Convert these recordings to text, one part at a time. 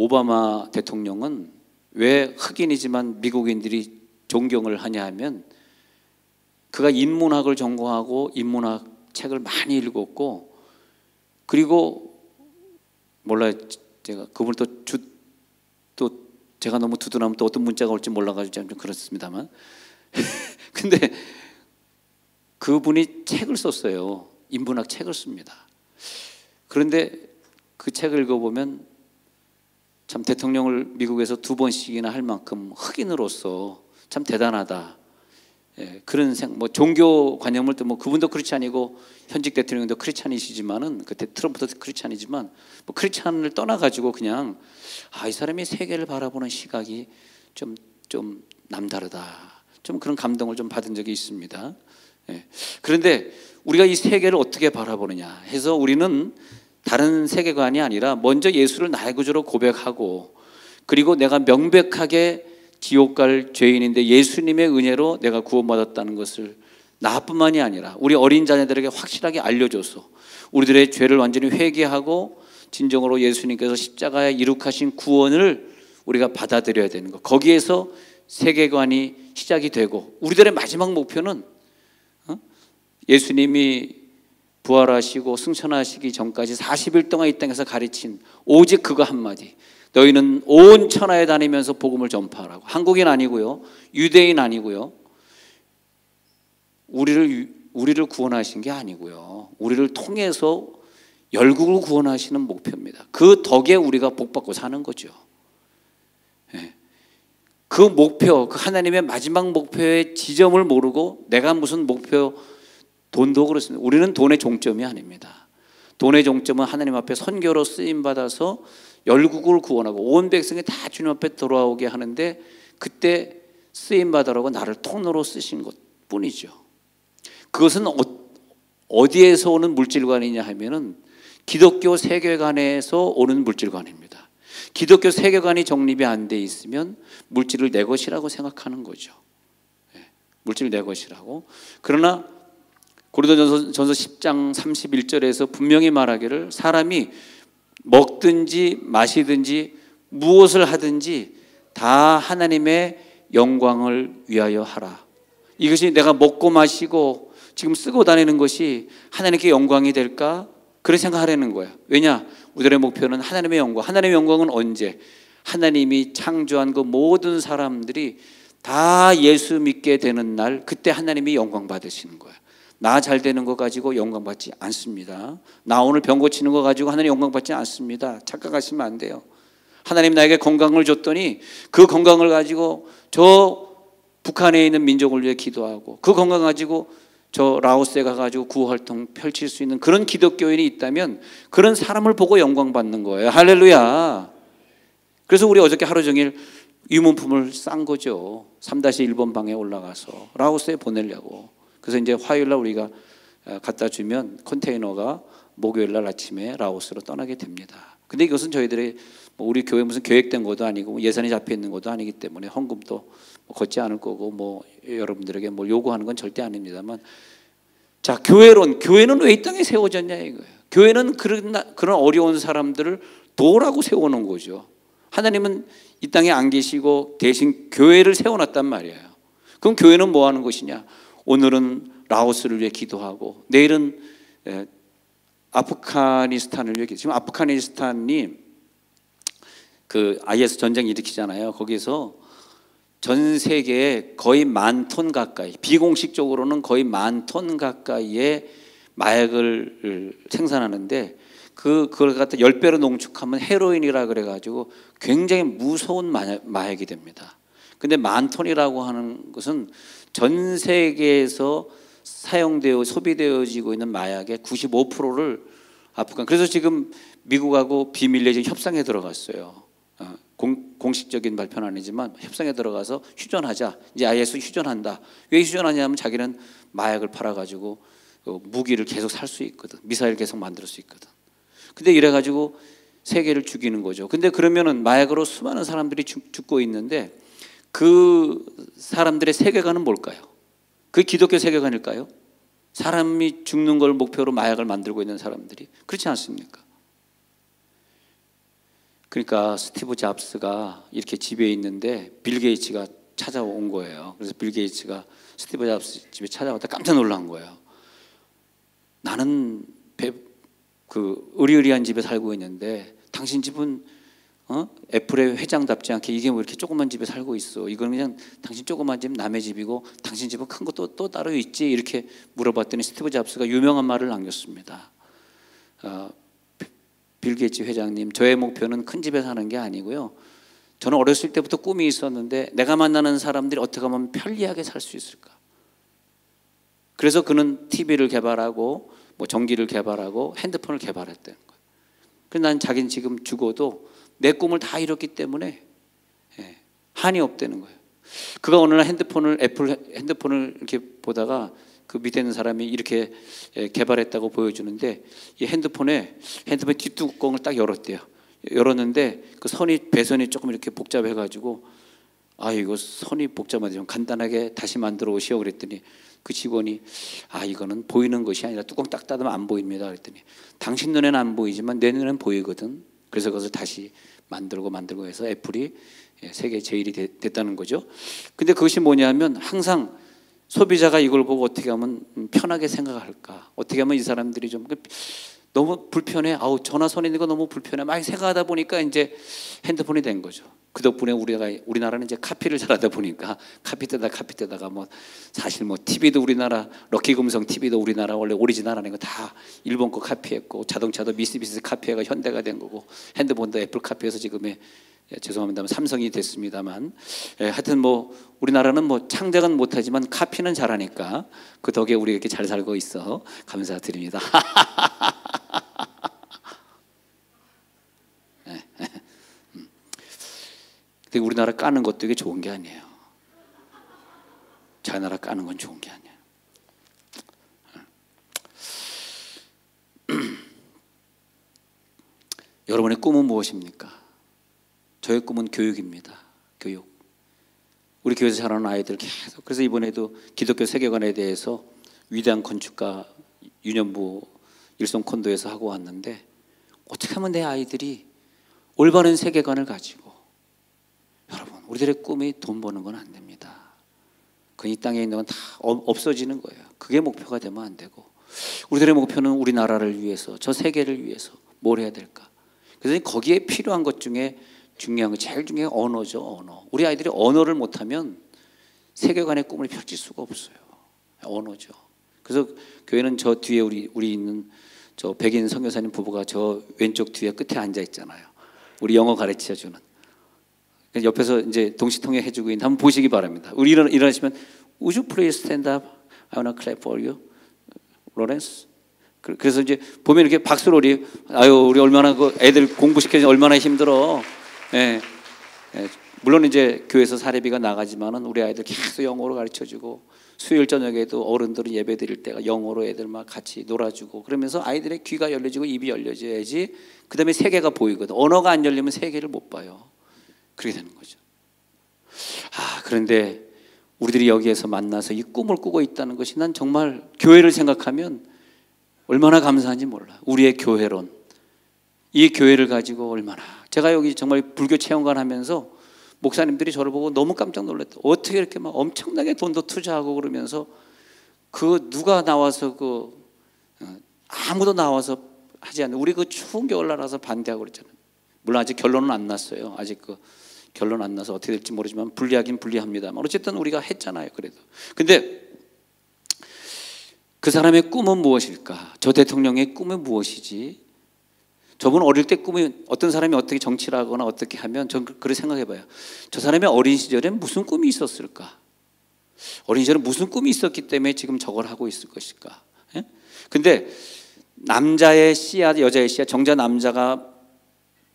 오바마 대통령은 왜 흑인이지만 미국인들이 존경을 하냐 하면 그가 인문학을 전공하고 인문학 책을 많이 읽었고, 그리고 몰라요, 제가 그분을 또 제가 너무 두둔하면 또 어떤 문자가 올지 몰라가지고 좀 그렇습니다만 근데 그분이 책을 썼어요. 인문학 책을 씁니다. 그런데 그 책을 읽어보면 참 대통령을 미국에서 2번씩이나 할 만큼 흑인으로서 참 대단하다. 예, 그런 뭐 종교관념을 또 뭐 그분도 크리스찬이고 현직 대통령도 크리스찬이시지만은 그때 트럼프도 크리스찬이지만 뭐 크리스찬을 떠나가지고 그냥 이 사람이 세계를 바라보는 시각이 좀 남다르다. 좀 그런 감동을 좀 받은 적이 있습니다. 예. 그런데 우리가 이 세계를 어떻게 바라보느냐 해서 우리는 다른 세계관이 아니라 먼저 예수를 나의 구주로 고백하고, 그리고 내가 명백하게 지옥 갈 죄인인데 예수님의 은혜로 내가 구원받았다는 것을 나뿐만이 아니라 우리 어린 자녀들에게 확실하게 알려줘서 우리들의 죄를 완전히 회개하고 진정으로 예수님께서 십자가에 이룩하신 구원을 우리가 받아들여야 되는 것, 거기에서 세계관이 시작이 되고, 우리들의 마지막 목표는 예수님이 부활하시고 승천하시기 전까지 40일 동안 이 땅에서 가르친 오직 그거 한마디, 너희는 온 천하에 다니면서 복음을 전파하라고. 한국인 아니고요, 유대인 아니고요, 우리를 구원하신 게 아니고요, 우리를 통해서 열국을 구원하시는 목표입니다. 그 덕에 우리가 복받고 사는 거죠. 예. 그 목표, 그 하나님의 마지막 목표의 지점을 모르고 내가 무슨 목표, 돈도 그렇습니다. 우리는 돈의 종점이 아닙니다. 돈의 종점은 하나님 앞에 선교로 쓰임받아서 열국을 구원하고 온 백성이 다 주님 앞에 돌아오게 하는데, 그때 쓰임받으라고 나를 통로로 쓰신 것 뿐이죠. 그것은 어디에서 오는 물질관이냐 하면은 기독교 세계관에서 오는 물질관입니다. 기독교 세계관이 정립이 안 돼 있으면 물질을 내 것이라고 생각하는 거죠. 물질을 내 것이라고. 그러나 고린도전서 10장 31절에서 분명히 말하기를 사람이 먹든지 마시든지 무엇을 하든지 다 하나님의 영광을 위하여 하라. 이것이 내가 먹고 마시고 지금 쓰고 다니는 것이 하나님께 영광이 될까? 그렇게 생각하려는 거야. 왜냐? 우리들의 목표는 하나님의 영광. 하나님의 영광은 언제? 하나님이 창조한 그 모든 사람들이 다 예수 믿게 되는 날, 그때 하나님이 영광 받으시는 거야. 나 잘 되는 거 가지고 영광 받지 않습니다. 나 오늘 병 고치는 거 가지고 하나님 영광 받지 않습니다. 착각하시면 안 돼요. 하나님 나에게 건강을 줬더니 그 건강을 가지고 저 북한에 있는 민족을 위해 기도하고, 그 건강 가지고 저 라오스에 가가지고 구호활동 펼칠 수 있는 그런 기독교인이 있다면 그런 사람을 보고 영광 받는 거예요. 할렐루야. 그래서 우리 어저께 하루 종일 유문품을 싼 거죠. 3-1번 방에 올라가서 라오스에 보내려고. 그래서 이제 화요일 날 우리가 갖다 주면 컨테이너가 목요일 날 아침에 라오스로 떠나게 됩니다. 근데 이것은 저희들의 우리 교회 무슨 계획된 것도 아니고 예산이 잡혀 있는 것도 아니기 때문에 헌금도 걷지 않을 거고 뭐 여러분들에게 뭘 요구하는 건 절대 아닙니다만, 자, 교회는 왜 이 땅에 세워졌냐 이거예요. 교회는 그런 어려운 사람들을 도우라고 세워놓은 거죠. 하나님은 이 땅에 안 계시고 대신 교회를 세워놨단 말이에요. 그럼 교회는 뭐 하는 것이냐? 오늘은 라오스를 위해 기도하고 내일은 아프가니스탄을 위해 기도. 지금 아프가니스탄이 그 IS 전쟁 일으키잖아요. 거기서 전 세계에 거의 10,000톤 가까이, 비공식적으로는 거의 10,000톤 가까이의 마약을 생산하는데 그걸 갖다 10배로 농축하면 헤로인이라 그래가지고 굉장히 무서운 마약이 됩니다. 근데 10,000톤이라고 하는 것은 전 세계에서 사용되어 소비되어지고 있는 마약의 95%를 그래서 지금 미국하고 비밀리에 지금 협상에 들어갔어요. 공식적인 발표는 아니지만 협상에 들어가서 휴전하자. 이제 IS 휴전한다. 왜 휴전하냐면 자기는 마약을 팔아가지고 무기를 계속 살 수 있거든. 미사일 계속 만들 수 있거든. 근데 이래가지고 세계를 죽이는 거죠. 근데 그러면은 마약으로 수많은 사람들이 죽고 있는데 그 사람들의 세계관은 뭘까요? 그게 기독교 세계관일까요? 사람이 죽는 걸 목표로 마약을 만들고 있는 사람들이 그렇지 않습니까? 그러니까 스티브 잡스가 이렇게 집에 있는데 빌 게이츠가 찾아온 거예요. 그래서 빌 게이츠가 스티브 잡스 집에 찾아왔다 깜짝 놀란 거예요. 나는 그 의리의리한 집에 살고 있는데 당신 집은 애플의 회장답지 않게 이게 뭐 이렇게 조그만 집에 살고 있어. 이건 그냥 당신 조그만 집 남의 집이고 당신 집은 큰 거 또 따로 있지. 이렇게 물어봤더니 스티브 잡스가 유명한 말을 남겼습니다. 빌 게이츠 회장님, 저의 목표는 큰 집에 사는 게 아니고요. 저는 어렸을 때부터 꿈이 있었는데 내가 만나는 사람들이 어떻게 하면 편리하게 살 수 있을까. 그래서 그는 TV를 개발하고 뭐 전기를 개발하고 핸드폰을 개발했다는 거예요. 그래서 난 자기는 지금 죽어도 내 꿈을 다 이뤘기 때문에 한이 없다는 거예요. 그가 어느 날 애플 핸드폰을 이렇게 보다가 그 밑에 있는 사람이 이렇게 개발했다고 보여주는데 이 핸드폰의 뒷뚜껑을 딱 열었대요. 열었는데 그 배선이 조금 이렇게 복잡해가지고 이거 선이 복잡한데 좀 간단하게 다시 만들어 오시오 그랬더니 그 직원이 이거는 보이는 것이 아니라 뚜껑 딱 닫으면 안 보입니다 그랬더니 당신 눈에는 안 보이지만 내 눈에는 보이거든. 그래서 그것을 다시 만들고 해서 애플이 세계 제일이 됐다는 거죠. 근데 그것이 뭐냐면 항상 소비자가 이걸 보고 어떻게 하면 편하게 생각할까, 어떻게 하면 이 사람들이 좀 너무 불편해, 전화 손에 있는 거 너무 불편해 막 생각하다 보니까 이제 핸드폰이 된 거죠. 그 덕분에 우리나라는 이제 카피를 잘하다 보니까 카피 때다가 뭐 사실 뭐 TV도 우리나라 럭키금성 TV도 우리나라 원래 오리지널 아닌 거 다 일본 거 카피했고 자동차도 미쓰비시 카피해가 현대가 된 거고 핸드폰도 애플 카피해서 지금의 죄송합니다만 삼성이 됐습니다만 하여튼 뭐 우리나라는 뭐 창작은 못하지만 카피는 잘하니까 그 덕에 우리 이렇게 잘 살고 있어 감사드립니다. 근데 우리나라 까는 것도 이게 좋은 게 아니에요. 자기 나라 까는 건 좋은 게 아니에요. 여러분의 꿈은 무엇입니까? 저의 꿈은 교육입니다. 교육. 우리 교회에서 자라는 아이들 계속 그래서 이번에도 기독교 세계관에 대해서 위대한 건축가 유년부 일송콘도에서 하고 왔는데 어떻게 하면 내 아이들이 올바른 세계관을 가지고 여러분 우리들의 꿈이 돈 버는 건 안 됩니다. 그 이 땅에 있는 건 다 없어지는 거예요. 그게 목표가 되면 안 되고 우리들의 목표는 우리나라를 위해서 저 세계를 위해서 뭘 해야 될까. 그래서 거기에 필요한 것 중에 중요한 거 제일 중요한 게 언어죠. 언어. 우리 아이들이 언어를 못하면 세계관의 꿈을 펼칠 수가 없어요. 언어죠. 그래서 교회는 저 뒤에 우리 있는 저 백인 선교사님 부부가 저 왼쪽 뒤에 끝에 앉아 있잖아요. 우리 영어 가르쳐 주는. 옆에서 이제 동시통역 해주고 있는 한번 보시기 바랍니다. 우리 일어나시면 Would you please stand up? I wanna clap for you, Lawrence. 그래서 이제 보면 이렇게 박수로 우리 얼마나 그 애들 공부시켜서 얼마나 힘들어. 예. 물론 이제 교회에서 사례비가 나가지만은 우리 아이들 계속 영어로 가르쳐주고 수요일 저녁에도 어른들은 예배 드릴 때가 영어로 애들 막 같이 놀아주고 그러면서 아이들의 귀가 열려지고 입이 열려져야지 그 다음에 세계가 보이거든. 언어가 안 열리면 세계를 못 봐요. 그렇게 되는 거죠. 그런데 우리들이 여기에서 만나서 이 꿈을 꾸고 있다는 것이 난 정말 교회를 생각하면 얼마나 감사한지 몰라. 우리의 교회론, 이 교회를 가지고 얼마나 제가 여기 정말 불교 체험관 하면서 목사님들이 저를 보고 너무 깜짝 놀랐다. 어떻게 이렇게 막 엄청나게 돈도 투자하고 그러면서 그 누가 나와서 아무도 나와서 하지 않는 우리 그 추운 겨울날아서 반대하고 그랬잖아요. 물론 아직 결론은 안 났어요. 아직 결론 안 나서 어떻게 될지 모르지만 불리하긴 불리합니다만 어쨌든 우리가 했잖아요. 그래도 근데 그 사람의 꿈은 무엇일까? 저 대통령의 꿈은 무엇이지? 저분 어릴 때 꿈이 어떤 사람이 어떻게 정치를 하거나 어떻게 하면 전 그렇게 생각해봐요. 저 사람이 어린 시절에 무슨 꿈이 있었을까? 어린 시절에 무슨 꿈이 있었기 때문에 지금 저걸 하고 있을 것일까? 근데 남자의 씨앗, 여자의 씨앗, 정자 남자가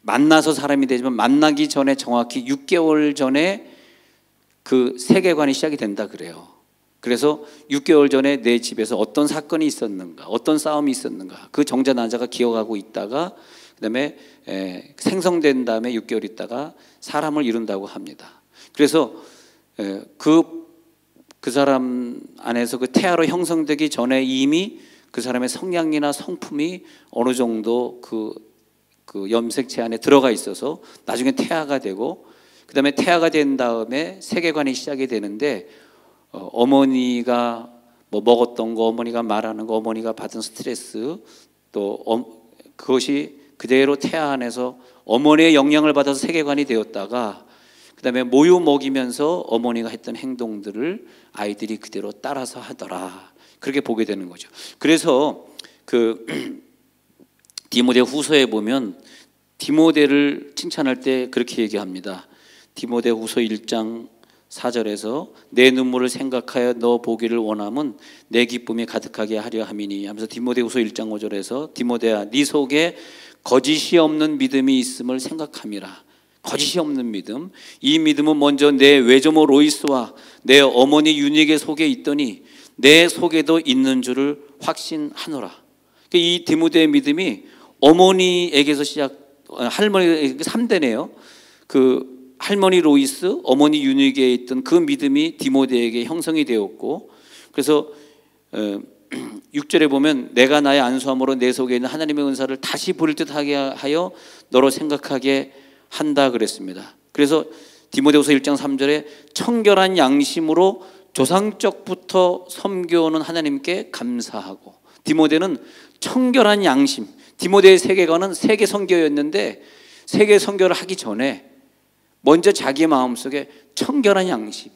만나서 사람이 되지만 만나기 전에 정확히 6개월 전에 그 세계관이 시작이 된다 그래요. 그래서 6개월 전에 내 집에서 어떤 사건이 있었는가, 어떤 싸움이 있었는가, 그 정자 남자가 기억하고 있다가 그다음에 생성된 다음에 6개월 있다가 사람을 이룬다고 합니다. 그래서 그 사람 안에서 그 태아로 형성되기 전에 이미 그 사람의 성향이나 성품이 어느 정도 그 그 염색체 안에 들어가 있어서 나중에 태아가 되고, 그 다음에 태아가 된 다음에 세계관이 시작이 되는데, 어머니가 뭐 먹었던 거, 어머니가 말하는 거, 어머니가 받은 스트레스, 또 그것이 그대로 태아 안에서 어머니의 영향을 받아서 세계관이 되었다가, 그 다음에 모유 먹이면서 어머니가 했던 행동들을 아이들이 그대로 따라서 하더라, 그렇게 보게 되는 거죠. 그래서 그 디모데 후서에 보면 디모데를 칭찬할 때 그렇게 얘기합니다. 디모데 후서 1장 4절에서 내 눈물을 생각하여 너 보기를 원함은 내 기쁨이 가득하게 하려 함이니 하면서, 디모데 후서 1장 5절에서 디모데야 네 속에 거짓이 없는 믿음이 있음을 생각함이라. 거짓이 없는 믿음, 이 믿음은 먼저 내 외조모 로이스와 내 어머니 유니게 속에 있더니 내 속에도 있는 줄을 확신하노라. 이 디모데의 믿음이 어머니에게서 할머니 3대네요. 그 할머니 로이스, 어머니 유니게에 있던 그 믿음이 디모데에게 형성이 되었고, 그래서 6절에 보면 내가 나의 안수함으로 내 속에 있는 하나님의 은사를 다시 부릴 듯하게 하여 너로 생각하게 한다 그랬습니다. 그래서 디모데후서 1장 3절에 청결한 양심으로 조상적부터 섬겨오는 하나님께 감사하고, 디모데는 청결한 양심, 디모데의 세계관은 세계 선교였는데 세계 선교를 하기 전에 먼저 자기 마음속에 청결한 양심,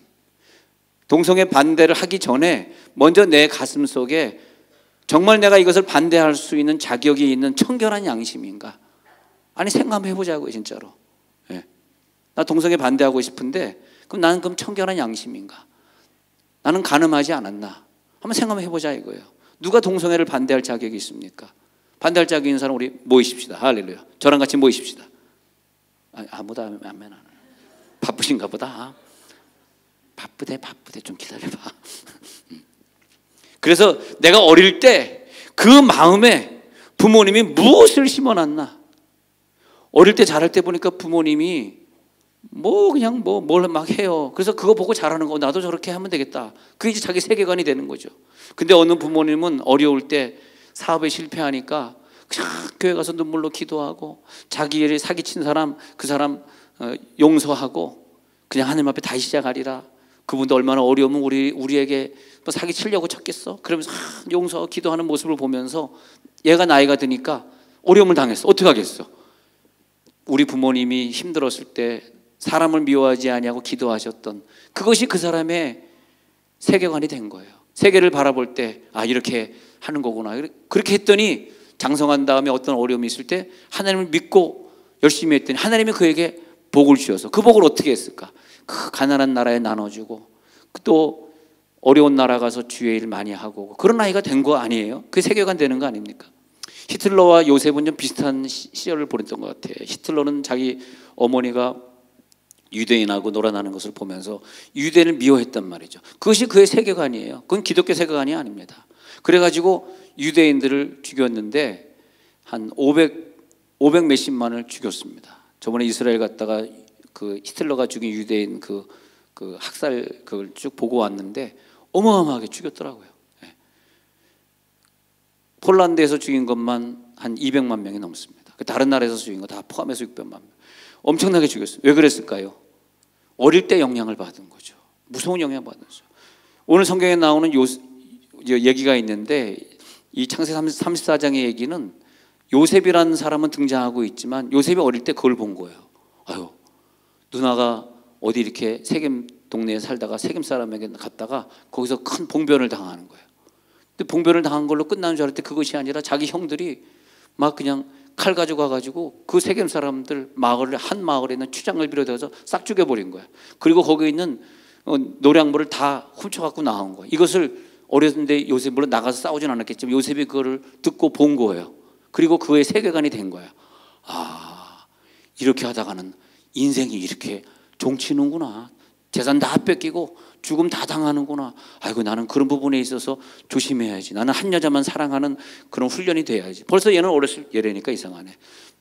동성애 반대를 하기 전에 먼저 내 가슴 속에 정말 내가 이것을 반대할 수 있는 자격이 있는 청결한 양심인가? 아니, 생각 한번 해보자고요, 진짜로. 예. 나 동성애 반대하고 싶은데 그럼 나는 청결한 양심인가? 나는 간음하지 않았나? 한번 생각 해보자 이거예요. 누가 동성애를 반대할 자격이 있습니까? 반대할 자격이 있는 사람 우리 모이십시다. 할렐루야. 저랑 같이 모이십시다. 아무도 안 하나? 바쁘신가 보다. 바쁘대 좀 기다려봐. 그래서 내가 어릴 때 그 마음에 부모님이 무엇을 심어놨나? 어릴 때 자랄 때 보니까 부모님이 그냥 뭘 막 해요. 그래서 그거 보고 자라는 거, 나도 저렇게 하면 되겠다. 그게 이제 자기 세계관이 되는 거죠. 근데 어느 부모님은 어려울 때 사업에 실패하니까 그냥 교회 가서 눈물로 기도하고, 자기를 사기친 사람, 그 사람 용서하고 그냥 하나님 앞에 다시 시작하리라. 그분도 얼마나 어려우면 우리에게 사기 치려고 쳤겠어? 그러면서 용서 기도하는 모습을 보면서 얘가 나이가 드니까 어려움을 당했어. 어떻게 하겠어? 우리 부모님이 힘들었을 때 사람을 미워하지 아니하고 기도하셨던 그것이 그 사람의 세계관이 된 거예요. 세계를 바라볼 때 이렇게 하는 거구나. 그렇게 했더니 장성한 다음에 어떤 어려움이 있을 때 하나님을 믿고 열심히 했더니 하나님이 그에게 복을 주셔서, 그 복을 어떻게 했을까? 그 가난한 나라에 나눠주고 또 어려운 나라 가서 주의 일 많이 하고 그런 아이가 된 거 아니에요? 그 세계관 되는 거 아닙니까? 히틀러와 요셉은 좀 비슷한 시절을 보냈던 것 같아요. 히틀러는 자기 어머니가 유대인하고 놀아나는 것을 보면서 유대인을 미워했단 말이죠. 그것이 그의 세계관이에요. 그건 기독교 세계관이 아닙니다. 그래가지고 유대인들을 죽였는데 한 500 몇십만을 죽였습니다. 저번에 이스라엘 갔다가 그 히틀러가 죽인 유대인 그 학살 그걸 쭉 보고 왔는데 어마어마하게 죽였더라고요. 네. 폴란드에서 죽인 것만 한 200만 명이 넘습니다. 다른 나라에서 죽인 거 다 포함해서 600만 명. 엄청나게 죽였어요. 왜 그랬을까요? 어릴 때 영향을 받은 거죠. 무서운 영향을 받은 거죠. 오늘 성경에 나오는 얘기가 있는데, 이 창세기 34장의 얘기는 요셉이라는 사람은 등장하고 있지만 요셉이 어릴 때 그걸 본 거예요. 누나가 어디 이렇게 세겜 동네에 살다가 세겜 사람에게 갔다가 거기서 큰 봉변을 당하는 거예요. 근데 봉변을 당한 걸로 끝나는 줄 알았는데 그것이 아니라 자기 형들이 막 그냥 칼 가지고 와가지고 그 세겜 사람들 한 마을에 있는 추장을 비롯해서 싹 죽여버린 거예요. 그리고 거기에 있는 노량물을 다 훔쳐갖고 나온 거예요. 이것을 어렸는데 요셉 물론 나가서 싸우진 않았겠지만 요셉이 그거를 듣고 본 거예요. 그리고 그의 세계관이 된 거예요. 이렇게 하다가는 인생이 이렇게 종치는구나. 재산 다 뺏기고 죽음 다 당하는구나. 나는 그런 부분에 있어서 조심해야지. 나는 한 여자만 사랑하는 그런 훈련이 돼야지. 벌써 얘는 얘라니까 이상하네.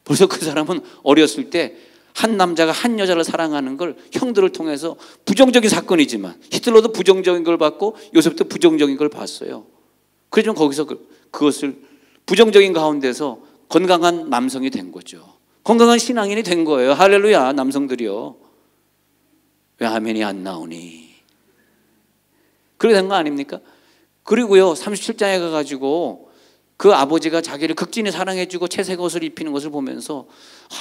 벌써 그 사람은 어렸을 때 한 남자가 한 여자를 사랑하는 걸 형들을 통해서, 부정적인 사건이지만 히틀러도 부정적인 걸 봤고 요셉도 부정적인 걸 봤어요. 그래서 거기서 그것을 부정적인 가운데서 건강한 남성이 된 거죠. 건강한 신앙인이 된 거예요. 할렐루야. 남성들이요. 왜 아멘이 안 나오니? 그렇게 된 거 아닙니까? 그리고요 37장에 가가지고 그 아버지가 자기를 극진히 사랑해주고 채색 옷을 입히는 것을 보면서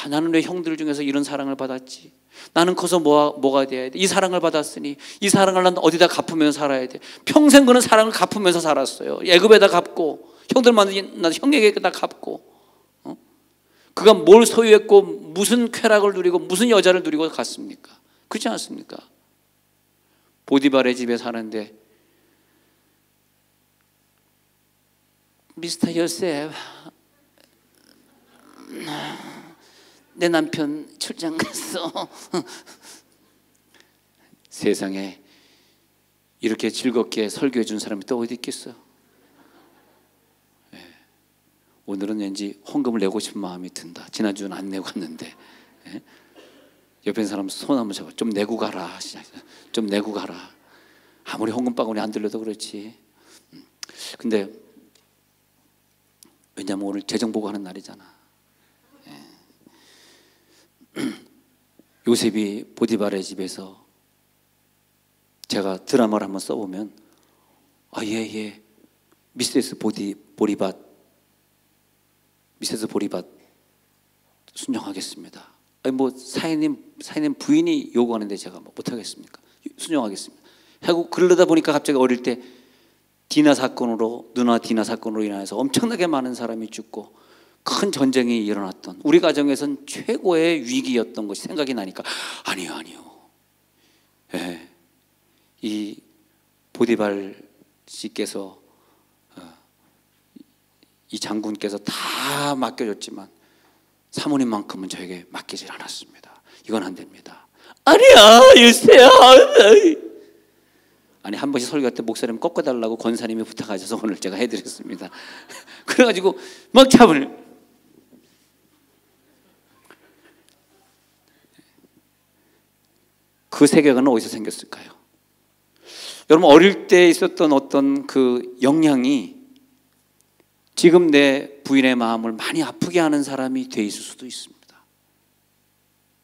나는 왜 형들 중에서 이런 사랑을 받았지? 나는 커서 뭐가 돼야 돼? 이 사랑을 받았으니 이 사랑을 난 어디다 갚으면서 살아야 돼? 평생 그는 사랑을 갚으면서 살았어요. 애굽에다 갚고 형들만 나 형에게다 갚고 그가 뭘 소유했고 무슨 쾌락을 누리고 무슨 여자를 누리고 갔습니까? 그렇지 않습니까? 보디발의 집에 사는데 미스터 요셉, 내 남편 출장 갔어. 세상에 이렇게 즐겁게 설교해 준 사람이 또 어디 있겠어요? 오늘은 왠지 헌금을 내고 싶은 마음이 든다. 지난주는 안 내고 갔는데 옆에 있는 사람 손 한번 잡아. 좀 내고 가라. 좀 내고 가라. 아무리 헌금 바구니 안 들려도 그렇지. 근데 왜냐하면 오늘 재정보고하는 날이잖아. 요셉이 보디발의 집에서 제가 드라마를 한번 써보면 예 미세스 보리밭 순종하겠습니다. 뭐 사인님 부인이 요구하는데 제가 뭐 못하겠습니까? 순종하겠습니다. 하고 그러다 보니까 갑자기 어릴 때 누나 디나 사건으로 인해서 엄청나게 많은 사람이 죽고 큰 전쟁이 일어났던 우리 가정에선 최고의 위기였던 것이 생각이 나니까 아니요. 이 보디발 씨께서 이 장군께서 다 맡겨줬지만 사모님만큼은 저에게 맡기질 않았습니다. 이건 안 됩니다. 아니야 일세야. 아니 한 번씩 설교할 때 목사님 꺾어달라고 권사님이 부탁하셔서 오늘 제가 해드렸습니다. 그래가지고 막 잡을 그 세계관은 어디서 생겼을까요? 여러분 어릴 때 있었던 어떤 그 영향이 지금 내 부인의 마음을 많이 아프게 하는 사람이 돼 있을 수도 있습니다.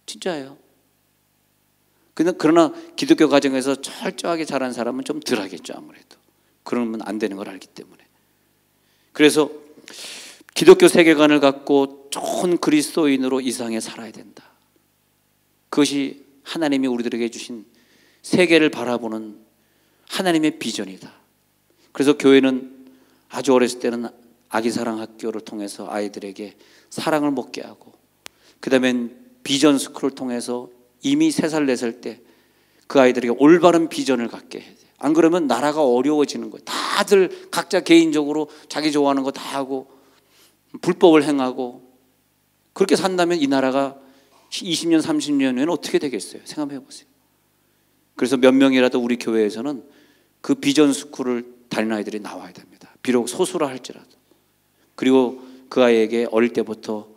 진짜예요. 그러나 기독교 가정에서 철저하게 자란 사람은 좀 덜하겠죠. 아무래도 그러면 안 되는 걸 알기 때문에. 그래서 기독교 세계관을 갖고 좋은 그리스도인으로 이 세상에 살아야 된다. 그것이 하나님이 우리들에게 주신 세계를 바라보는 하나님의 비전이다. 그래서 교회는 아주 어렸을 때는 아기사랑 학교를 통해서 아이들에게 사랑을 먹게 하고, 그 다음엔 비전 스쿨을 통해서 이미 3살, 4살 때 그 아이들에게 올바른 비전을 갖게 해야 돼. 안 그러면 나라가 어려워지는 거예요. 다들 각자 개인적으로 자기 좋아하는 거 다 하고 불법을 행하고 그렇게 산다면 이 나라가 20년, 30년 후에는 어떻게 되겠어요? 생각해 보세요. 그래서 몇 명이라도 우리 교회에서는 그 비전 스쿨을 다니는 아이들이 나와야 됩니다. 비록 소수라 할지라도. 그리고 그 아이에게 어릴 때부터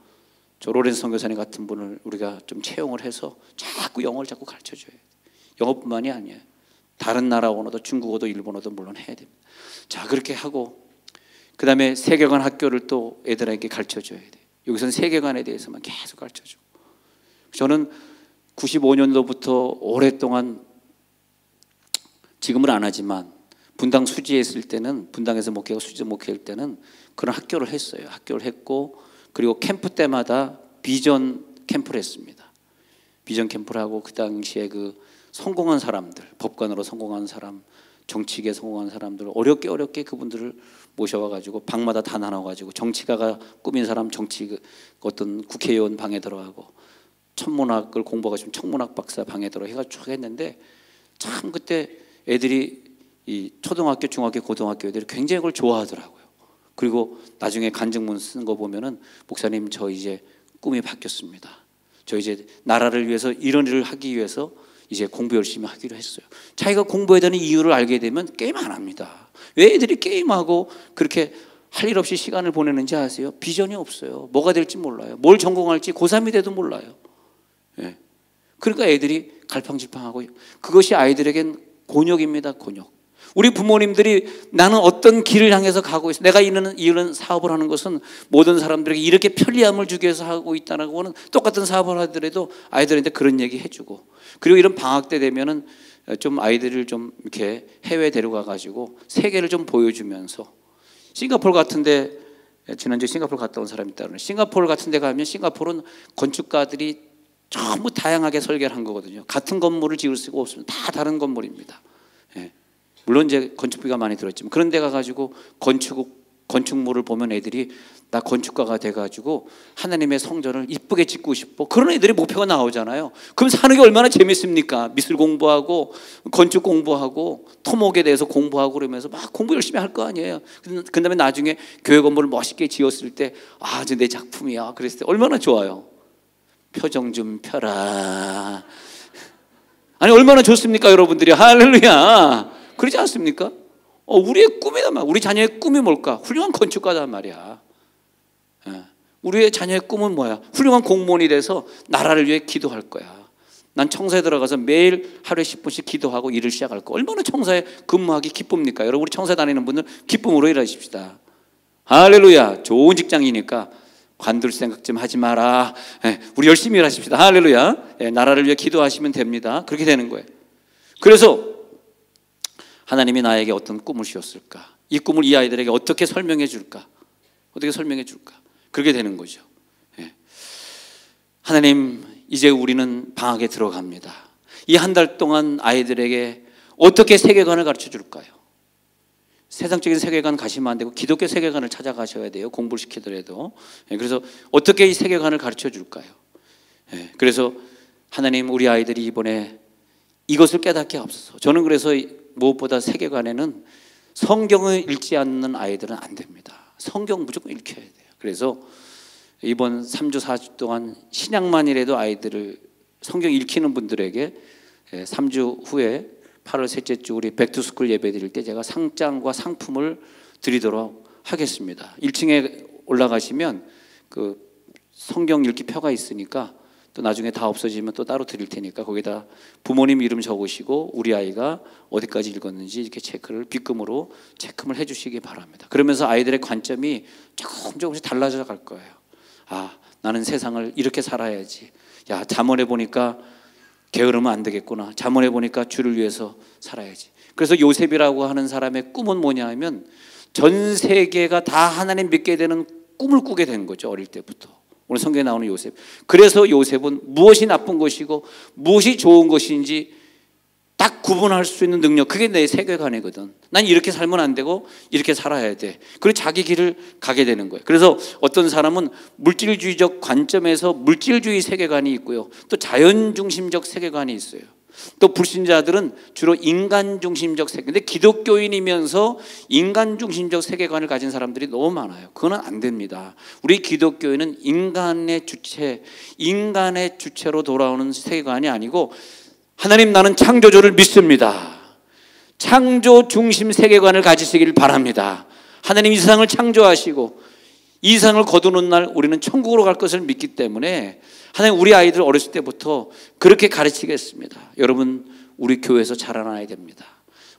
저 로렌스 선교사님 같은 분을 우리가 좀 채용을 해서 자꾸 영어를 자꾸 가르쳐줘야 돼요. 영어뿐만이 아니에요. 다른 나라 언어도 중국어도 일본어도 물론 해야 됩니다. 자, 그렇게 하고 그 다음에 세계관 학교를 또 애들에게 가르쳐줘야 돼요. 여기서는 세계관에 대해서만 계속 가르쳐주고. 저는 95년도부터 오랫동안 지금은 안 하지만 분당 수지에 있을 때는 분당에서 목회하고 수지에서 목회할 때는 그런 학교를 했어요. 학교를 했고 그리고 캠프 때마다 비전 캠프를 했습니다. 비전 캠프를 하고 그 당시에 그 성공한 사람들, 법관으로 성공한 사람, 정치계에 성공한 사람들 어렵게 그분들을 모셔와가지고 방마다 다 나눠가지고 정치가가 꾸민 사람 정치 어떤 국회의원 방에 들어가고 천문학을 공부하고 싶으면 천문학 박사 방에 들어 해가지고 했는데 참 그때 애들이 이 초등학교, 중학교, 고등학교 애들이 굉장히 그걸 좋아하더라고요. 그리고 나중에 간증문 쓴 거 보면은 목사님 저 이제 꿈이 바뀌었습니다. 저 이제 나라를 위해서 이런 일을 하기 위해서 이제 공부 열심히 하기로 했어야 자기가 공부해야 되는 이유를 알게 되면 게임 안 합니다. 왜 애들이 게임하고 그렇게 할 일 없이 시간을 보내는지 아세요? 비전이 없어요. 뭐가 될지 몰라요. 뭘 전공할지 고3이 돼도 몰라요. 예. 그러니까 애들이 갈팡질팡하고 그것이 아이들에겐 곤욕입니다. 곤욕. 우리 부모님들이 나는 어떤 길을 향해서 가고 있어, 내가 이런 사업을 하는 것은 모든 사람들에게 이렇게 편리함을 주기 위해서 하고 있다는 거는 똑같은 사업을 하더라도 아이들한테 그런 얘기 해주고, 그리고 이런 방학 때 되면은 좀 아이들을 좀 이렇게 해외 데려가 가지고 세계를 좀 보여주면서, 싱가포르 같은데 지난주에 싱가포르 갔다 온 사람이 있다 그러는데, 싱가포르 같은 데 가면 싱가포르는 건축가들이 전부 다양하게 설계를 한 거거든요. 같은 건물을 지을 수가 없습니다. 다 다른 건물입니다. 예. 물론 이제 건축비가 많이 들었지만, 그런 데 가가지고 건축물을 보면 애들이 나 건축가가 돼가지고 하나님의 성전을 이쁘게 짓고 싶어, 그런 애들이 목표가 나오잖아요. 그럼 사는 게 얼마나 재밌습니까? 미술 공부하고 건축 공부하고 토목에 대해서 공부하고 그러면서 막 공부 열심히 할 거 아니에요. 그 다음에 나중에 교회 건물을 멋있게 지었을 때, 아, 저 내 작품이야 그랬을 때 얼마나 좋아요. 표정 좀 펴라. 아니 얼마나 좋습니까 여러분들이. 할렐루야. 그러지 않습니까? 우리의 꿈이란 말이야. 우리 자녀의 꿈이 뭘까? 훌륭한 건축가단 말이야. 우리의 자녀의 꿈은 뭐야? 훌륭한 공무원이 돼서 나라를 위해 기도할 거야. 난 청사에 들어가서 매일 하루에 10분씩 기도하고 일을 시작할 거야. 얼마나 청사에 근무하기 기쁩니까? 여러분, 우리 청사에 다니는 분들 기쁨으로 일하십시다. 할렐루야. 좋은 직장이니까 관둘 생각 좀 하지 마라. 우리 열심히 일하십시다. 할렐루야. 나라를 위해 기도하시면 됩니다. 그렇게 되는 거예요. 그래서 하나님이 나에게 어떤 꿈을 주었을까? 이 꿈을 이 아이들에게 어떻게 설명해 줄까? 어떻게 설명해 줄까? 그렇게 되는 거죠. 하나님, 이제 우리는 방학에 들어갑니다. 이 한 달 동안 아이들에게 어떻게 세계관을 가르쳐 줄까요? 세상적인 세계관 가시면 안 되고 기독교 세계관을 찾아가셔야 돼요. 공부를 시키더라도. 그래서 어떻게 이 세계관을 가르쳐 줄까요? 그래서 하나님, 우리 아이들이 이번에 이것을 깨닫게 하옵소서. 저는 그래서 무엇보다 세계관에는 성경을 읽지 않는 아이들은 안 됩니다. 성경 무조건 읽혀야 돼요. 그래서 이번 3주 4주 동안 신약만이라도 아이들을 성경 읽히는 분들에게 3주 후에 8월 셋째 주 우리 백투스쿨 예배 드릴 때 제가 상장과 상품을 드리도록 하겠습니다. 1층에 올라가시면 그 성경 읽기 표가 있으니까, 또 나중에 다 없어지면 또 따로 드릴 테니까 거기다 부모님 이름 적으시고 우리 아이가 어디까지 읽었는지 이렇게 빗금으로 체크를 해주시기 바랍니다. 그러면서 아이들의 관점이 조금씩 달라져 갈 거예요. 아, 나는 세상을 이렇게 살아야지. 야, 잠언에 보니까 게으르면 안 되겠구나. 잠언에 보니까 주를 위해서 살아야지. 그래서 요셉이라고 하는 사람의 꿈은 뭐냐 하면 전 세계가 다 하나님 믿게 되는 꿈을 꾸게 된 거죠. 어릴 때부터. 오늘 성경에 나오는 요셉. 그래서 요셉은 무엇이 나쁜 것이고 무엇이 좋은 것인지 딱 구분할 수 있는 능력, 그게 내 세계관이거든. 난 이렇게 살면 안 되고 이렇게 살아야 돼. 그리고 자기 길을 가게 되는 거예요. 그래서 어떤 사람은 물질주의적 관점에서 물질주의 세계관이 있고요, 또 자연 중심적 세계관이 있어요. 또 불신자들은 주로 인간 중심적 세계. 근데 기독교인이면서 인간 중심적 세계관을 가진 사람들이 너무 많아요. 그건 안 됩니다. 우리 기독교인은 인간의 주체로 돌아오는 세계관이 아니고, 하나님, 나는 창조주를 믿습니다. 창조 중심 세계관을 가지시길 바랍니다. 하나님 이 세상을 창조하시고 이 세상을 거두는 날 우리는 천국으로 갈 것을 믿기 때문에 하나님, 우리 아이들 어렸을 때부터 그렇게 가르치겠습니다. 여러분, 우리 교회에서 자라나야 됩니다.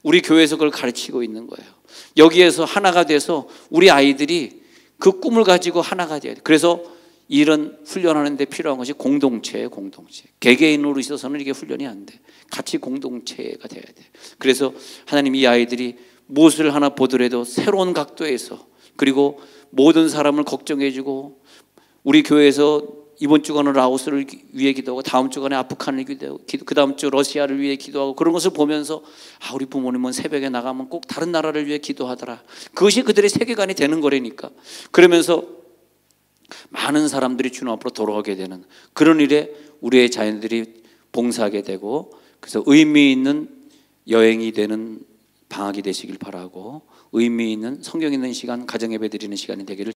우리 교회에서 그걸 가르치고 있는 거예요. 여기에서 하나가 돼서 우리 아이들이 그 꿈을 가지고 하나가 돼야 돼요. 그래서 이런 훈련하는 데 필요한 것이 공동체예요. 공동체. 개개인으로 있어서는 이게 훈련이 안 돼. 같이 공동체가 돼야 돼. 그래서 하나님, 이 아이들이 무엇을 하나 보더라도 새로운 각도에서, 그리고 모든 사람을 걱정해주고, 우리 교회에서 이번 주간은 라오스를 위해 기도하고 다음 주간에 아프간을 기도하고 그 다음 주 러시아를 위해 기도하고, 그런 것을 보면서 아, 우리 부모님은 새벽에 나가면 꼭 다른 나라를 위해 기도하더라. 그것이 그들의 세계관이 되는 거라니까. 그러면서 많은 사람들이 주님 앞으로 돌아오게 되는 그런 일에 우리의 자녀들이 봉사하게 되고, 그래서 의미 있는 여행이 되는 방학이 되시길 바라고, 의미 있는 성경 있는 시간, 가정 예배 드리는 시간이 되기를